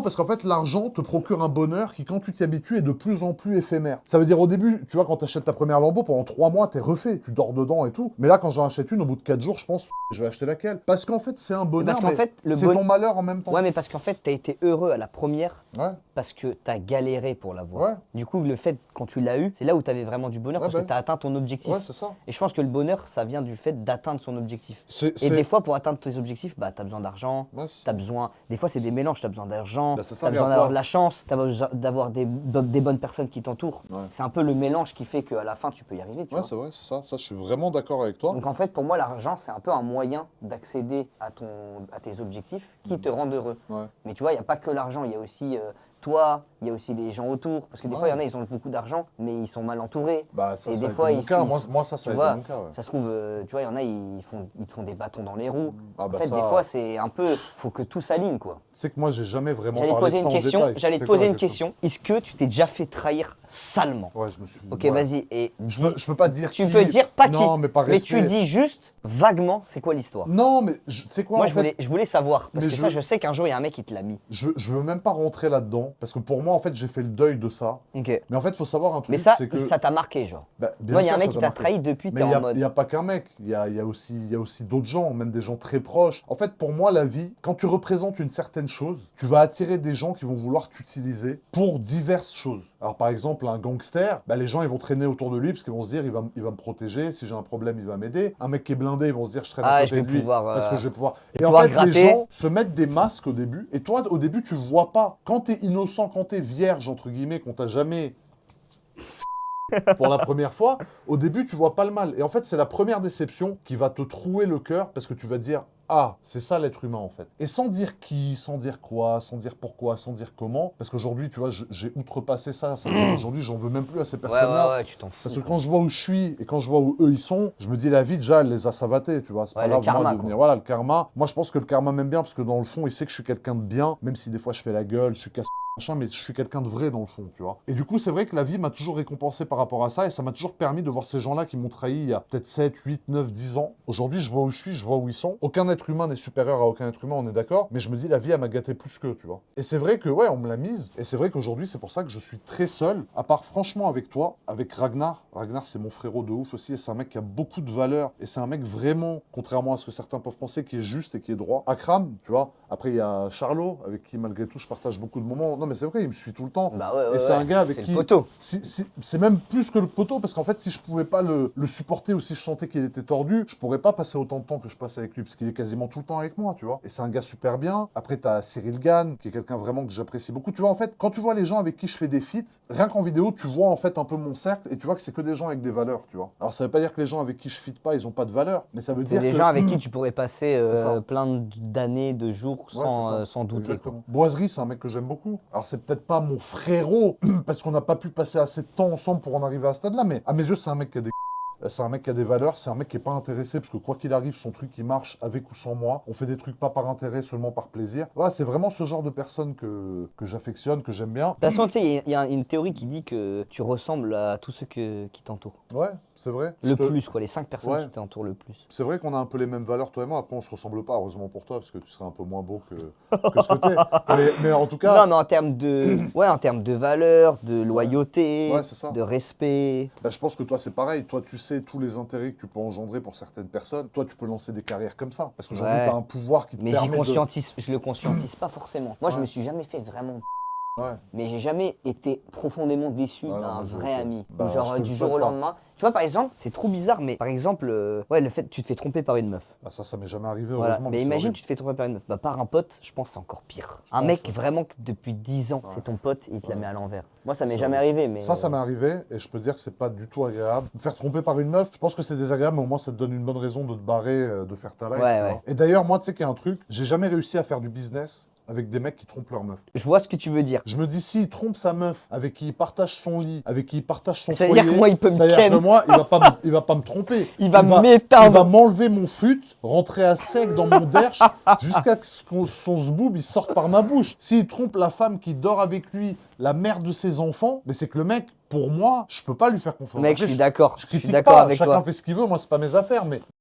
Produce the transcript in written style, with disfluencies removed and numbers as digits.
parce qu'en fait, l'argent te procure un bonheur qui, quand tu t'y habitues, est de plus en plus éphémère. Ça veut dire, au début, tu vois, quand t'achètes ta première Lambo, pendant 3 mois, t'es refait, tu dors dedans et tout. Mais là, quand j'en achète une, au bout de 4 jours, je pense, je vais acheter laquelle. Parce qu'en fait, c'est un bonheur, Parce qu'en mais fait, c'est ton malheur en même temps. Ouais, mais parce qu'en fait, t'as été heureux à la première Ouais, parce que t'as galéré pour l'avoir. ouais, Du coup, le fait, quand tu l'as eu, c'est là où t'avais vraiment du bonheur Ouais, parce ben. que t'as atteint ton objectif. ouais, c'est ça. Et je pense que le bonheur, ça vient du fait d'atteindre son objectif. C'est- Et c'est- des fois, pour atteindre tes objectifs, bah, t'as besoin d'argent, Ouais, c'est t'as ça. besoin. Des fois, c'est des mélanges. T'as besoin d'argent, Bah, c'est ça, t'as besoin regarde, d'avoir toi. de la chance, t'as besoin d'avoir des bonnes personnes qui t'entourent. Ouais. C'est un peu le mélange qui fait qu'à la fin, tu peux y arriver. Tu Ouais, vois. c'est vrai, c'est ça. Ça, je suis vraiment d'accord avec toi. Donc en fait, pour moi, l'argent, c'est un peu un moyen d'accéder à tes objectifs qui te rendent heureux. Ouais. Mais tu vois, il n'y a pas que l'argent, il y a aussi toi, il y a aussi les gens autour. Parce que des fois, il y en a, ils ont beaucoup d'argent, mais ils sont mal entourés. Bah, ça, Et ça des a fois, été mon cas. Moi, ça tu a été vois, mon cas, ouais. ça se trouve, tu vois, il y en a, ils te font des bâtons dans les roues. Ah, bah, en fait, ça- des fois, c'est un peu, faut que tout s'aligne, quoi. Tu sais que moi, j'ai jamais vraiment J'allais te parlé poser de ça une en question. détail. J'allais te C'est quoi poser la une question. Est-ce que tu t'es déjà fait trahir salement? Ouais, je me suis. Ok, ouais. vas-y. Et Je peux pas dire tu qui. peux dire pas qui. Non, mais par Mais tu respect. dis juste vaguement, c'est quoi l'histoire? Non, mais tu sais quoi, Moi, en je fait, voulais savoir. Parce mais que je- ça, je sais qu'un jour, il y a un mec qui te l'a mis. je veux même pas rentrer là-dedans. Parce que pour moi, en fait, j'ai fait le deuil de ça. Ok. Mais en fait, il faut savoir un Mais truc, ça, c'est que. ça t'a marqué, genre. Bah, bien Moi, il y a un sûr, mec ça qui t'a t'a marqué. trahi depuis, Mais t'es il en mode. n'y a pas qu'un mec, il y a aussi d'autres gens, même des gens très proches. En fait, pour moi, la vie, quand tu représentes une certaine chose, tu vas attirer des gens qui vont vouloir t'utiliser pour diverses choses. Alors, par exemple, un gangster, bah, les gens, ils vont traîner autour de lui parce qu'ils vont se dire, il va me protéger, si j'ai un problème, il va m'aider. Un mec qui est blindé, ils vont se dire, je traîne à Ah, côté je vais de lui pouvoir, parce que je vais pouvoir. je vais Et en pouvoir fait, gratter. les gens se mettent des masques au début. Et toi, au début, tu vois pas. Quand t'es innocent, quand t'es vierge, entre guillemets, qu'on t'a jamais pour la première fois, au début, tu vois pas le mal. Et en fait, c'est la première déception qui va te trouer le cœur parce que tu vas te dire, ah, c'est ça l'être humain en fait. Et sans dire qui, sans dire quoi, sans dire pourquoi, sans dire comment, parce qu'aujourd'hui, tu vois, j'ai outrepassé ça. Ça veut dire qu'aujourd'hui, j'en veux même plus à ces Ouais, personnes-là. ouais, ouais, tu t'en fous. Parce que quand je vois où je suis et quand je vois où eux ils sont, je me dis la vie déjà elle les a savatés, tu vois. C'est Ouais, pas le grave moi karma, de venir. quoi. Voilà le karma. Moi je pense que le karma m'aime bien parce que dans le fond il sait que je suis quelqu'un de bien, même si des fois je fais la gueule, je suis casse machin, mais je suis quelqu'un de vrai dans le fond, tu vois. Et du coup c'est vrai que la vie m'a toujours récompensé par rapport à ça et ça m'a toujours permis de voir ces gens-là qui m'ont trahi il y a peut-être 7, 8, 9, 10 ans. Aujourd'hui je vois où je suis, je vois où ils sont. Aucun être humain n'est supérieur à aucun être humain, on est d'accord. Mais je me dis la vie elle m'a gâté plus qu'eux, tu vois. Et c'est vrai que ouais on me l'a mise et c'est vrai qu'aujourd'hui c'est pour ça que je suis très seul, à part franchement avec toi, avec Ragnar. Ragnar c'est mon frérot de ouf aussi et c'est un mec qui a beaucoup de valeur et c'est un mec vraiment, contrairement à ce que certains peuvent penser, qui est juste et qui est droit. Akram, tu vois. Après il y a Charlot avec qui malgré tout je partage beaucoup de moments. Non mais c'est vrai, il me suit tout le temps. Bah ouais, ouais, Et c'est ouais. un gars avec C'est qui... le poteau. C'est même plus que le poteau, parce qu'en fait, si je pouvais pas le supporter ou si je sentais qu'il était tordu, je pourrais pas passer autant de temps que je passe avec lui, parce qu'il est quasiment tout le temps avec moi, tu vois. Et c'est un gars super bien. Après, t'as Cyril Gann, qui est quelqu'un vraiment que j'apprécie beaucoup. Tu vois, en fait, quand tu vois les gens avec qui je fais des feats, rien qu'en vidéo, tu vois en fait un peu mon cercle, et tu vois que c'est que des gens avec des valeurs, tu vois. Alors, ça veut pas dire que les gens avec qui je feat pas, ils ont pas de valeur, mais ça veut C'est dire des que... gens avec qui tu pourrais passer C'est ça. plein d'années, de jours Ouais, c'est ça. sans douter. Quoi. Exactement. Boiserie, c'est un mec que j'aime beaucoup. Alors, c'est peut-être pas mon frérot, parce qu'on n'a pas pu passer assez de temps ensemble pour en arriver à ce stade-là, mais à mes yeux, c'est un mec qui a des... C'est un mec qui a des valeurs, c'est un mec qui est pas intéressé, parce que quoi qu'il arrive, son truc, il marche avec ou sans moi. On fait des trucs pas par intérêt, seulement par plaisir. Voilà, c'est vraiment ce genre de personne que j'affectionne, que j'aime bien. De toute façon, tu sais, il y a une théorie qui dit que tu ressembles à tous ceux qui t'entourent. Ouais, c'est vrai. Le plus, quoi, les 5 personnes Ouais. qui t'entourent le plus. C'est vrai qu'on a un peu les mêmes valeurs, toi et moi. Après, on se ressemble pas, heureusement pour toi, parce que tu serais un peu moins beau que ce que t'es. Mais en tout cas... Non, mais en termes de, ouais, en termes de valeur, de loyauté, Ouais, c'est ça. de respect. Bah, je pense que toi, c'est pareil. Toi, tu sais tous les intérêts que tu peux engendrer pour certaines personnes. Toi, tu peux lancer des carrières comme ça. Parce qu'aujourd'hui, Ouais. tu as un pouvoir qui te Mais permet je le conscientise pas forcément. Moi, je Ouais. me suis jamais fait vraiment. Ouais. Mais j'ai jamais été profondément déçu Ouais, non, d'un mais je- vrai ami. bah, Ou genre je te du le jour au souhaite pas. lendemain. Tu vois, par exemple, c'est trop bizarre, mais par exemple, ouais, le fait que tu te fais tromper par une meuf. Ah, ça m'est jamais arrivé, Voilà. heureusement. Mais c'est imagine, horrible. tu te fais tromper par une meuf. Bah, par un pote, je pense que c'est encore pire. Un pense, mec ouais. vraiment que depuis 10 ans, c'est ton pote, il te la Ouais. met à l'envers. Moi, ça m'est C'est jamais horrible. arrivé, mais. Ça m'est arrivé et je peux dire que c'est pas du tout agréable. Me faire tromper par une meuf, je pense que c'est désagréable, mais au moins ça te donne une bonne raison de te barrer, de faire ta life. Ouais, tu vois. ouais. Et d'ailleurs, moi, tu sais qu'il y a un truc, j'ai jamais réussi à faire du business avec des mecs qui trompent leur meuf. Je vois ce que tu veux dire. Je me dis, s'il trompe sa meuf, avec qui il partage son lit, avec qui il partage son Ça veut foyer, dire que moi, il peut me ça veut dire ken. que moi, il va pas me tromper. Il va Il m'éteindre. va m'enlever mon fut, rentrer à sec dans mon derche, jusqu'à ce que son zboob il sorte par ma bouche. S'il trompe la femme qui dort avec lui, la mère de ses enfants, mais c'est que le mec, pour moi, je peux pas lui faire confiance. Mec, Après, je suis d'accord. je Je suis critique d'accord pas, avec chacun toi. fait ce qu'il veut, moi c'est pas mes affaires, mais